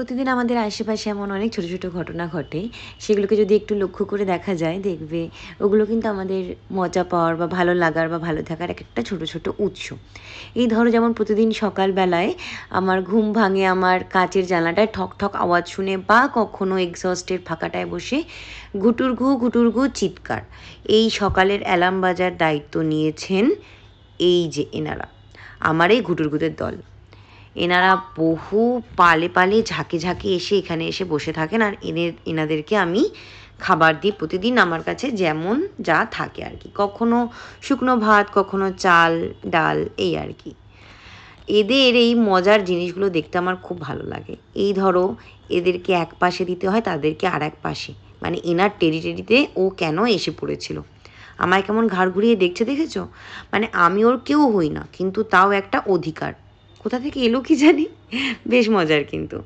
প্রতিদিন আমাদের আশেপাশে এমন অনেক ছোট ছোট ঘটনা ঘটে, সেগুলোকে যদি একটু লক্ষ্য করে দেখা যায় দেখবে ওগুলো কিন্তু আমাদের মজা পাওয়ার বা ভালো লাগার বা ভালো থাকার এক একটা ছোট ছোট উৎস। এই ধরো যেমন প্রতিদিন সকালবেলায় আমার ঘুম ভাঙে আমার কাচের জানলাটায় ঠক ঠক আওয়াজ শুনে, বা কখনো এক্সস্টের ফাঁকাটায় বসে ঘুটুর ঘু চিৎকার। এই সকালের অ্যালার্ম বাজার দায়িত্ব নিয়েছেন এই যে এনারা, আমার এই ঘুটুরগুদের দল। এনারা বহু পালে পালে ঝাঁকে ঝাঁকে এসে এখানে এসে বসে থাকেন, আর এনাদেরকে আমি খাবার দিই প্রতিদিন আমার কাছে যেমন যা থাকে আর কি। কখনো শুকনো ভাত, কখনো চাল ডাল, এই আর কি। এদের এই মজার জিনিসগুলো দেখতে আমার খুব ভালো লাগে। এই ধরো এদেরকে এক পাশে দিতে হয়, তাদেরকে আর এক পাশে, মানে এনার টেরিটরিতে ও কেন এসে পড়েছিল। আমায় কেমন ঘাড় ঘুরিয়ে দেখছে দেখেছো? মানে আমি ওর কেউ হই না, কিন্তু তাও একটা অধিকার কোথা থেকে এলো কি জানি। বেশ মজার কিন্তু।